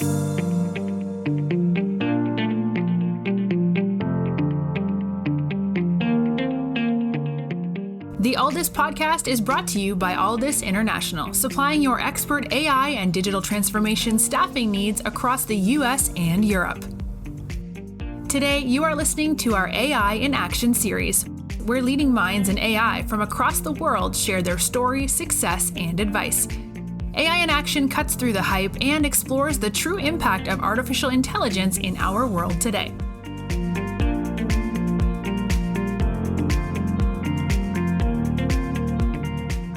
The Alldus podcast is brought to you by Alldus International, supplying your expert AI and digital transformation staffing needs across the US and Europe. Today, you are listening to our AI in Action series, where leading minds in AI from across the world share their story, success, and advice. AI in Action cuts through the hype and explores the true impact of artificial intelligence in our world today.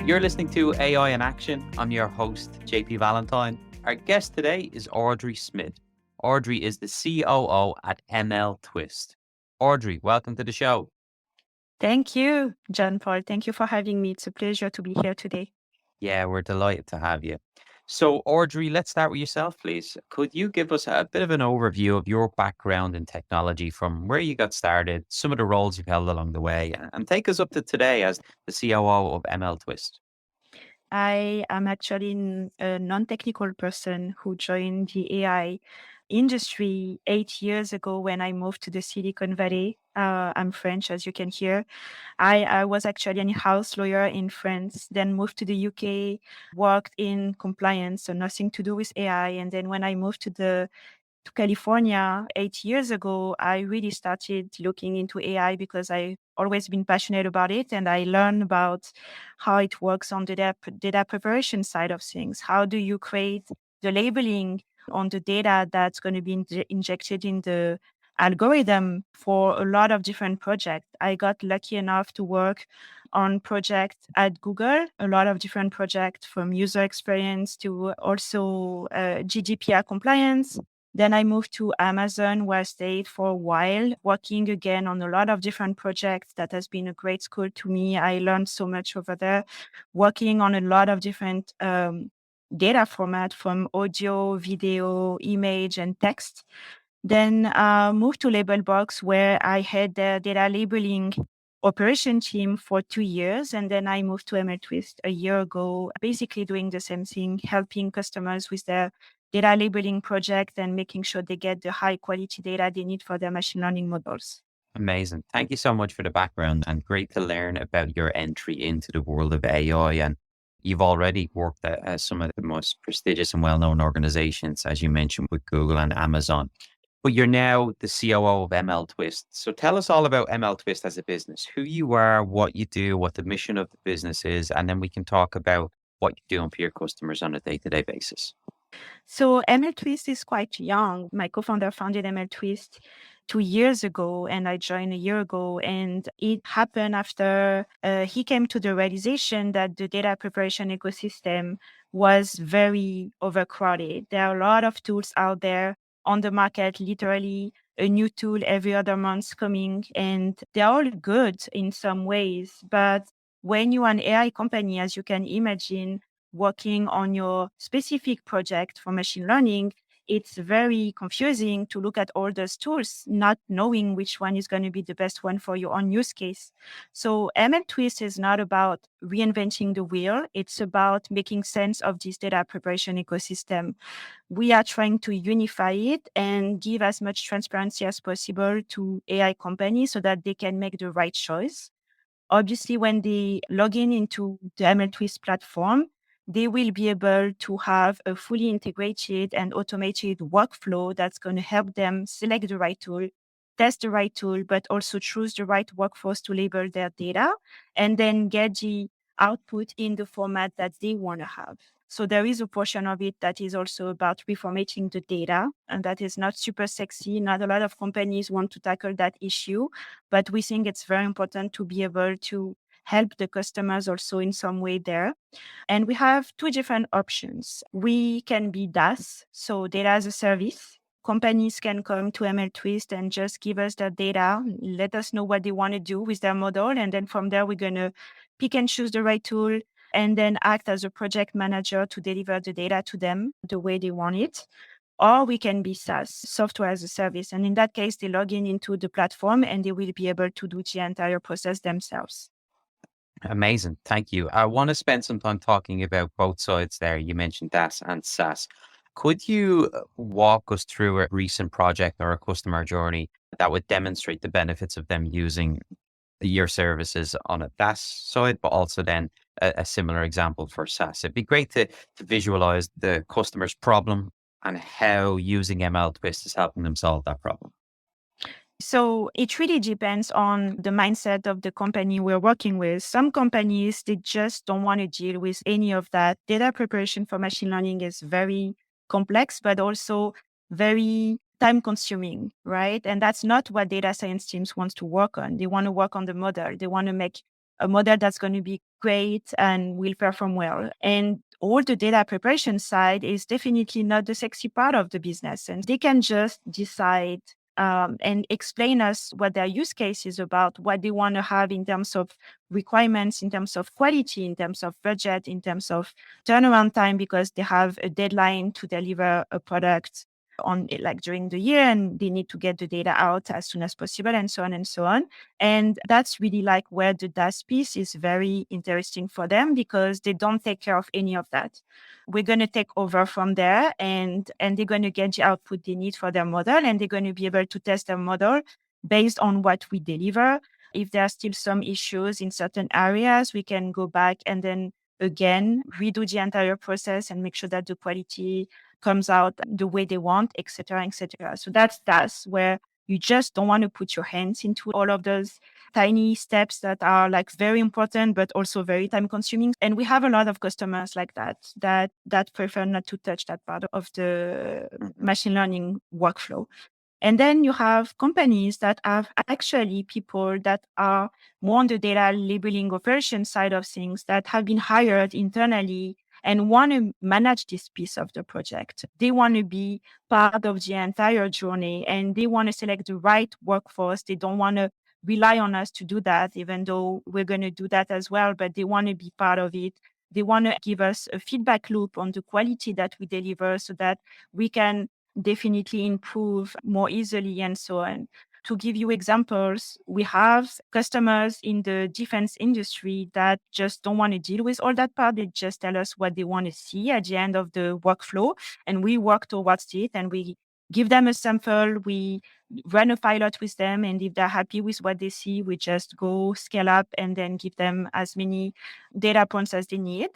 You're listening to AI in Action. I'm your host, JP Valentine. Our guest today is Audrey Smith. Audrey is the COO at MLtwist. Audrey, welcome to the show. Thank you, John Paul. Thank you for having me. It's a pleasure to be here today. Yeah, we're delighted to have you. So, Audrey, let's start with yourself, please. Could you give us a bit of an overview of your background in technology from where you got started, some of the roles you've held along the way, and take us up to today as the COO of MLtwist? I am actually a non-technical person who joined the AI industry 8 years ago when I moved to the Silicon Valley. I'm French, as you can hear. I was actually an in-house lawyer in France, then moved to the UK, worked in compliance, so nothing to do with AI. And then when I moved to California 8 years ago, I really started looking into AI because I've always been passionate about it. And I learned about how it works on the data preparation side of things. How do you create the labeling on the data that's going to be injected in the algorithm for a lot of different projects? I got lucky enough to work on projects at Google, a lot of different projects from user experience to also GDPR compliance. Then I moved to Amazon, where I stayed for a while, working again on a lot of different projects. That has been a great school to me. I learned so much over there, working on a lot of different data format from audio, video, image, and text. Then moved to Labelbox, where I had the data labeling operation team for 2 years. And then I moved to MLtwist a year ago, basically doing the same thing, helping customers with their data labeling project and making sure they get the high quality data they need for their machine learning models. Amazing. Thank you so much for the background and great to learn about your entry into the world of AI. And you've already worked at some of the most prestigious and well-known organizations, as you mentioned, with Google and Amazon. But you're now the COO of MLtwist. So tell us all about MLtwist as a business, who you are, what you do, what the mission of the business is, and then we can talk about what you're doing for your customers on a day-to-day basis. So MLtwist is quite young. My co-founder founded MLtwist 2 years ago, and I joined a year ago. And it happened after he came to the realization that the data preparation ecosystem was very overcrowded. There are a lot of tools out there on the market, literally a new tool every other month coming, and they're all good in some ways. But when you're an AI company, as you can imagine, working on your specific project for machine learning, it's very confusing to look at all those tools, not knowing which one is going to be the best one for your own use case. So MLtwist is not about reinventing the wheel. It's about making sense of this data preparation ecosystem. We are trying to unify it and give as much transparency as possible to AI companies so that they can make the right choice. Obviously, when they log in into the MLtwist platform, they will be able to have a fully integrated and automated workflow that's going to help them select the right tool, test the right tool, but also choose the right workforce to label their data, and then get the output in the format that they want to have. So there is a portion of it that is also about reformatting the data, and that is not super sexy. Not a lot of companies want to tackle that issue, but we think it's very important to be able to help the customers also in some way there. And we have two different options. We can be DaaS, so data as a service. Companies can come to MLtwist and just give us their data, let us know what they want to do with their model. And then from there, we're going to pick and choose the right tool and then act as a project manager to deliver the data to them the way they want it. Or we can be SaaS, software as a service. And in that case, they log in into the platform and they will be able to do the entire process themselves. Amazing. Thank you. I want to spend some time talking about both sides there. You mentioned DaaS and SaaS. Could you walk us through a recent project or a customer journey that would demonstrate the benefits of them using your services on a SaaS side, but also then a similar example for SaaS? It'd be great to visualize the customer's problem and how using MLtwist is helping them solve that problem. So it really depends on the mindset of the company we're working with. Some companies, they just don't want to deal with any of that. Data preparation for machine learning is very complex, but also very time consuming, right? And that's not what data science teams want to work on. They want to work on the model. They want to make a model that's going to be great and will perform well. And all the data preparation side is definitely not the sexy part of the business. And they can just decide and explain us what their use case is about, what they want to have in terms of requirements, in terms of quality, in terms of budget, in terms of turnaround time, because they have a deadline to deliver a product on it, like during the year, and they need to get the data out as soon as possible, and so on and so on. And that's really like where the DAS piece is very interesting for them, because they don't take care of any of that. We're going to take over from there, and they're going to get the output they need for their model, and they're going to be able to test their model based on what we deliver. If there are still some issues in certain areas, we can go back and then again redo the entire process and make sure that the quality comes out the way they want, et cetera, et cetera. So that's where you just don't want to put your hands into all of those tiny steps that are like very important, but also very time consuming. And we have a lot of customers like that prefer not to touch that part of the machine learning workflow. And then you have companies that have actually people that are more on the data labeling operation side of things, that have been hired internally and want to manage this piece of the project. They want to be part of the entire journey, and they want to select the right workforce. They don't want to rely on us to do that, even though we're going to do that as well, but they want to be part of it. They want to give us a feedback loop on the quality that we deliver so that we can definitely improve more easily, and so on. To give you examples, we have customers in the defense industry that just don't want to deal with all that part. They just tell us what they want to see at the end of the workflow, and we work towards it, and we give them a sample, we run a pilot with them, and if they're happy with what they see, we just go scale up and then give them as many data points as they need.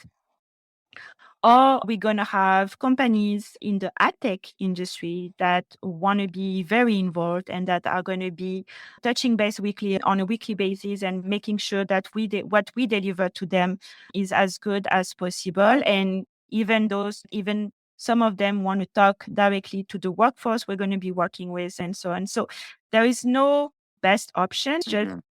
Or we're going to have companies in the ad tech industry that want to be very involved and that are going to be touching base on a weekly basis and making sure that what we deliver to them is as good as possible. And even some of them want to talk directly to the workforce we're going to be working with, and so on. So there is no best option.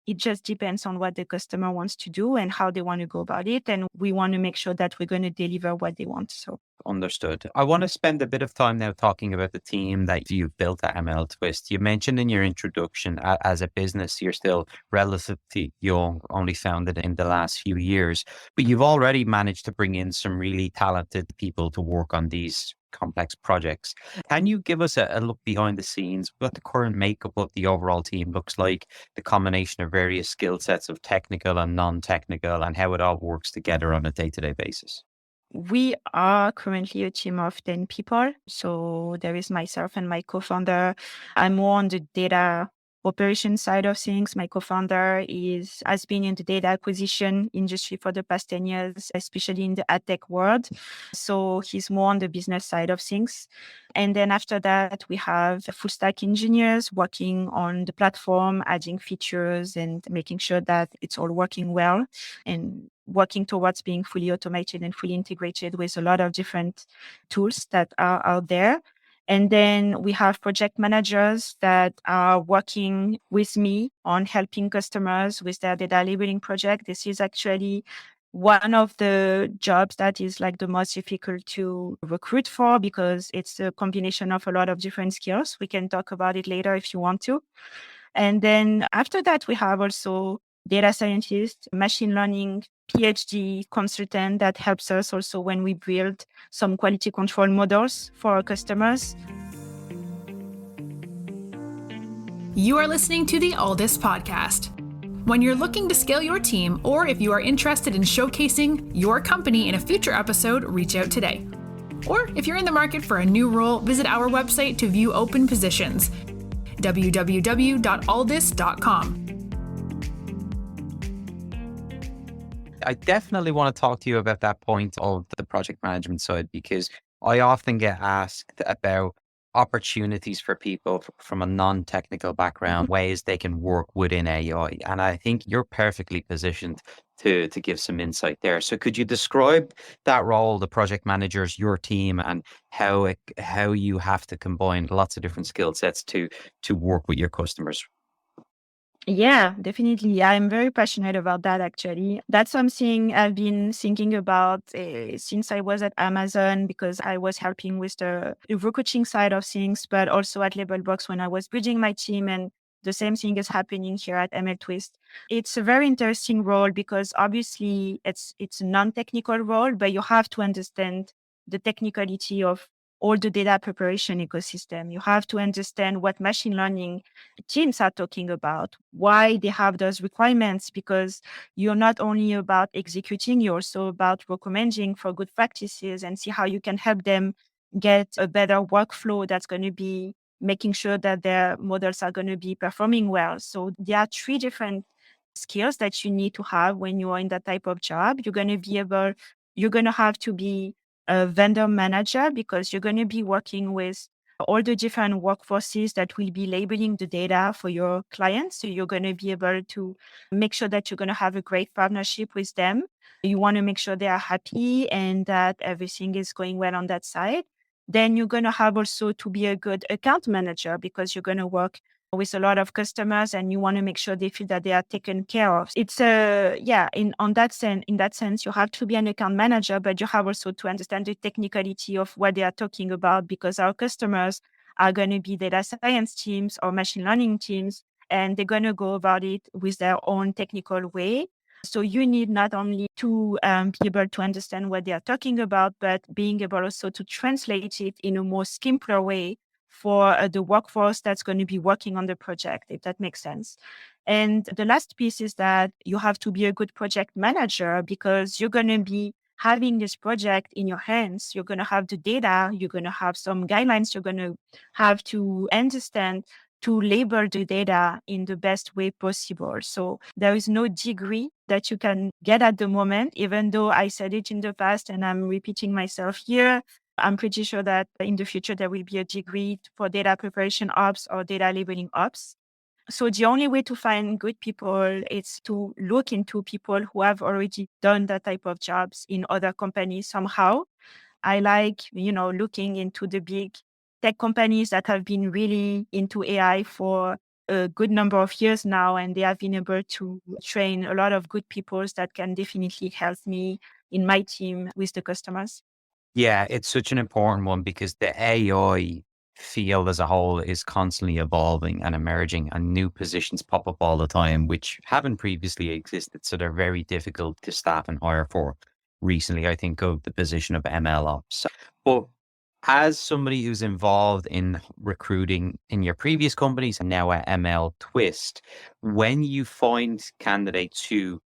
It just depends on what the customer wants to do and how they want to go about it. And we want to make sure that we're going to deliver what they want. So understood. I want to spend a bit of time now talking about the team that you've built at MLtwist. You mentioned in your introduction, as a business, you're still relatively young, only founded in the last few years, but you've already managed to bring in some really talented people to work on these complex projects. Can you give us a look behind the scenes, what the current makeup of the overall team looks like, the combination of various skill sets of technical and non-technical, and how it all works together on a day-to-day basis? We are currently a team of 10 people. So there is myself and my co-founder. I'm more on the data operation side of things. My co-founder has been in the data acquisition industry for the past 10 years, especially in the ad tech world. So he's more on the business side of things. And then after that, we have full stack engineers working on the platform, adding features and making sure that it's all working well, and working towards being fully automated and fully integrated with a lot of different tools that are out there. And then we have project managers that are working with me on helping customers with their data labeling project. This is actually one of the jobs that is like the most difficult to recruit for, because it's a combination of a lot of different skills. We can talk about it later if you want to. And then after that, we have also data scientists, machine learning PhD consultant that helps us also when we build some quality control models for our customers. You are listening to the Alldus podcast. When you're looking to scale your team, or if you are interested in showcasing your company in a future episode, reach out today. Or if you're in the market for a new role, visit our website to view open positions, www.alldus.com. I definitely want to talk to you about that point of the project management side, because I often get asked about opportunities for people from a non-technical background, ways they can work within AI. And I think you're perfectly positioned to give some insight there. So could you describe that role, the project managers, your team, and how you have to combine lots of different skill sets to work with your customers? Yeah, definitely. I'm very passionate about that actually. That's something I've been thinking about since I was at Amazon because I was helping with the recruiting side of things, but also at Labelbox when I was building my team. And the same thing is happening here at MLtwist. It's a very interesting role because obviously it's a non-technical role, but you have to understand the technicality of all the data preparation ecosystem. You have to understand what machine learning teams are talking about, why they have those requirements, because you're not only about executing, you're also about recommending for good practices and see how you can help them get a better workflow that's going to be making sure that their models are going to be performing well. So there are three different skills that you need to have when you are in that type of job. You're going to have to be a vendor manager because you're going to be working with all the different workforces that will be labeling the data for your clients. So you're going to be able to make sure that you're going to have a great partnership with them. You want to make sure they are happy and that everything is going well on that side. Then you're going to have also to be a good account manager because you're going to work with a lot of customers and you want to make sure they feel that they are taken care of. It's in that sense, you have to be an account manager, but you have also to understand the technicality of what they are talking about because our customers are going to be data science teams or machine learning teams, and they're going to go about it with their own technical way. So you need not only to be able to understand what they are talking about, but being able also to translate it in a more simpler way for the workforce that's going to be working on the project, if that makes sense. And the last piece is that you have to be a good project manager because you're going to be having this project in your hands. You're going to have the data, you're going to have some guidelines, you're going to have to understand to label the data in the best way possible. So there is no degree that you can get at the moment, even though I said it in the past and I'm repeating myself here. I'm pretty sure that in the future, there will be a degree for data preparation ops or data labeling ops. So the only way to find good people is to look into people who have already done that type of jobs in other companies somehow. I like, looking into the big tech companies that have been really into AI for a good number of years now, and they have been able to train a lot of good people that can definitely help me in my team with the customers. Yeah, it's such an important one because the AI field as a whole is constantly evolving and emerging, and new positions pop up all the time, which haven't previously existed. So they're very difficult to staff and hire for. Recently, I think of the position of ML ops. But as somebody who's involved in recruiting in your previous companies and now at MLtwist, when you find candidates who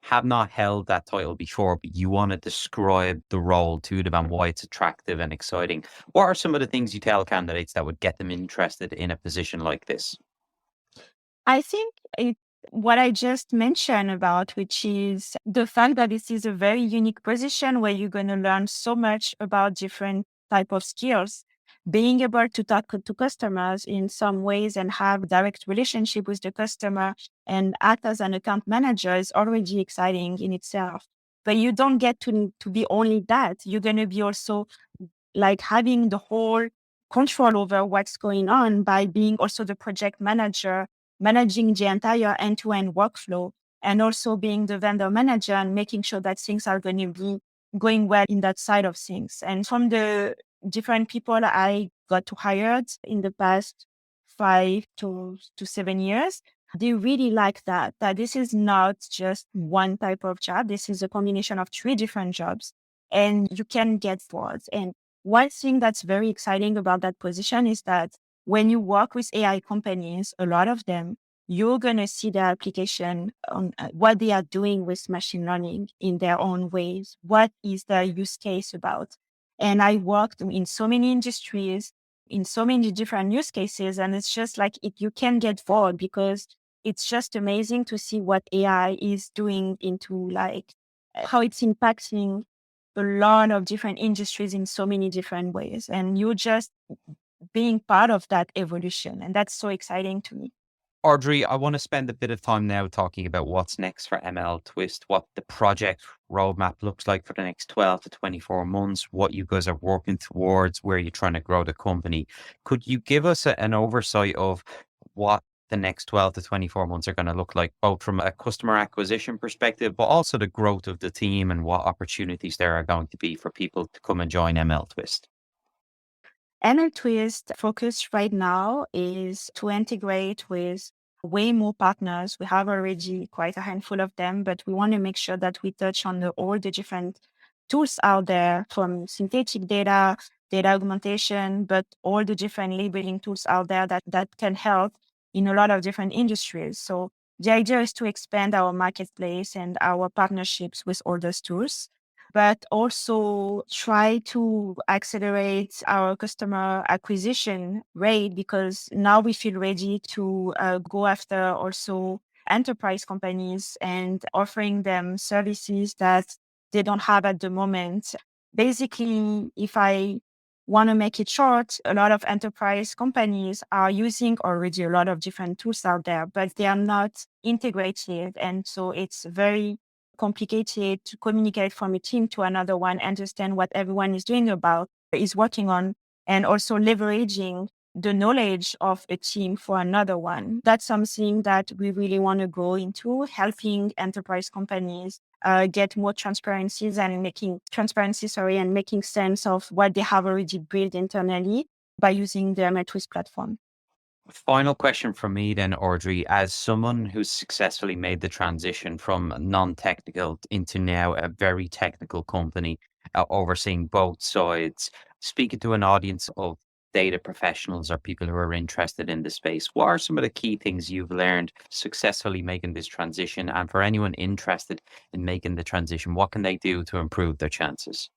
have not held that title before, but you want to describe the role to them and why it's attractive and exciting, what are some of the things you tell candidates that would get them interested in a position like this? I think what I just mentioned about, which is the fact that this is a very unique position where you're going to learn so much about different type of skills. Being able to talk to customers in some ways and have direct relationship with the customer and act as an account manager is already exciting in itself. But you don't get to be only that. You're going to be also like having the whole control over what's going on by being also the project manager, managing the entire end-to-end workflow, and also being the vendor manager and making sure that things are going to be going well in that side of things. And from the different people I got to hired in the past 5 to 7 years, they really like that this is not just one type of job. This is a combination of three different jobs and you can get bored. And one thing that's very exciting about that position is that when you work with AI companies, a lot of them, you're going to see their application on what they are doing with machine learning in their own ways. What is the use case about? And I worked in so many industries, in so many different use cases. And it's just like you can get bored because it's just amazing to see what AI is doing into like how it's impacting a lot of different industries in so many different ways. And you're just being part of that evolution. And that's so exciting to me. Audrey, I want to spend a bit of time now talking about what's next for MLtwist, what the project roadmap looks like for the next 12 to 24 months, what you guys are working towards, where you're trying to grow the company. Could you give us an oversight of what the next 12 to 24 months are going to look like, both from a customer acquisition perspective, but also the growth of the team and what opportunities there are going to be for people to come and join MLtwist? MLtwist focus right now is to integrate with way more partners. We have already quite a handful of them, but we want to make sure that we touch on all the different tools out there, from synthetic data, data augmentation, but all the different labeling tools out there that can help in a lot of different industries. So the idea is to expand our marketplace and our partnerships with all those tools, but also try to accelerate our customer acquisition rate, because now we feel ready to go after also enterprise companies and offering them services that they don't have at the moment. Basically, if I want to make it short, a lot of enterprise companies are using already a lot of different tools out there, but they are not integrated. And so it's very complicated to communicate from a team to another one, understand what everyone is doing is working on, and also leveraging the knowledge of a team for another one. That's something that we really want to go into, helping enterprise companies get more transparencies and making sense of what they have already built internally by using the MLtwist platform. Final question from me then, Audrey. As someone who's successfully made the transition from non-technical into now a very technical company, overseeing both sides, speaking to an audience of data professionals or people who are interested in the space, what are some of the key things you've learned successfully making this transition? And for anyone interested in making the transition, what can they do to improve their chances?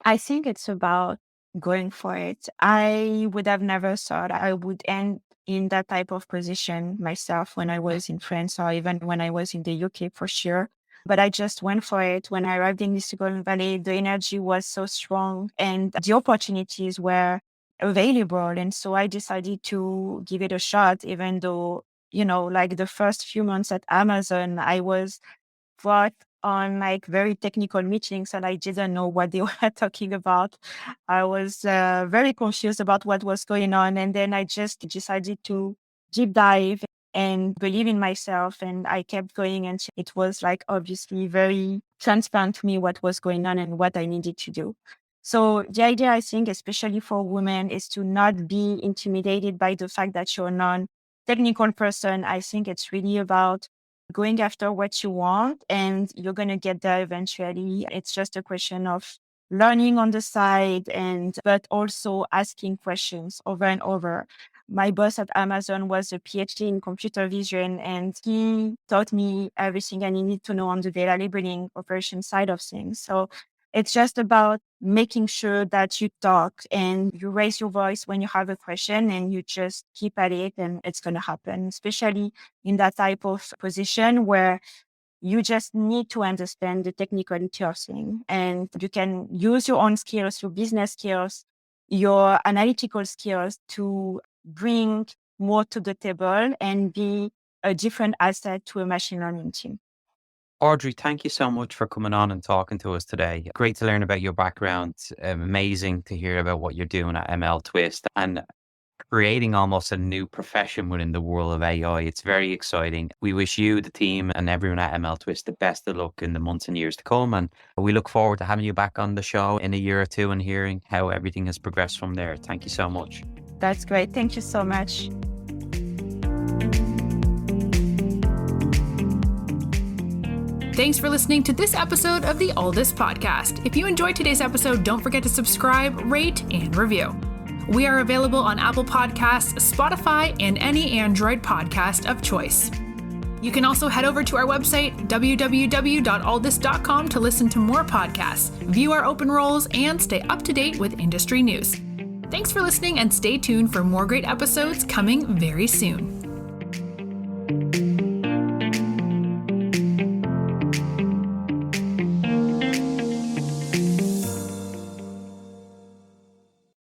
I think it's about going for it. I would have never thought I would end in that type of position myself when I was in France, or even when I was in the UK, for sure. But I just went for it. When I arrived in the Silicon Valley, the energy was so strong and the opportunities were available. And so I decided to give it a shot, even though, like the first few months at Amazon, I was brought on like very technical meetings and I didn't know what they were talking about. I was very confused about what was going on. And then I just decided to deep dive and believe in myself. And I kept going, and it was like obviously very transparent to me what was going on and what I needed to do. So the idea, I think, especially for women, is to not be intimidated by the fact that you're a non-technical person. I think it's really about going after what you want, and you're going to get there eventually. It's just a question of learning on the side, but also asking questions over and over. My boss at Amazon was a PhD in computer vision, and he taught me everything I needed to know on the data labeling operation side of things. So it's just about making sure that you talk and you raise your voice when you have a question, and you just keep at it, and it's going to happen, especially in that type of position where you just need to understand the technicality of things. And you can use your own skills, your business skills, your analytical skills to bring more to the table and be a different asset to a machine learning team. Audrey, thank you so much for coming on and talking to us today. Great to learn about your background. Amazing to hear about what you're doing at MLtwist and creating almost a new profession within the world of AI. It's very exciting. We wish you, the team, and everyone at MLtwist the best of luck in the months and years to come. And we look forward to having you back on the show in a year or two and hearing how everything has progressed from there. Thank you so much. That's great. Thank you so much. Thanks for listening to this episode of the Alldus podcast. If you enjoyed today's episode, don't forget to subscribe, rate, and review. We are available on Apple Podcasts, Spotify, and any Android podcast of choice. You can also head over to our website, www.alldus.com, to listen to more podcasts, view our open roles, and stay up to date with industry news. Thanks for listening, and stay tuned for more great episodes coming very soon.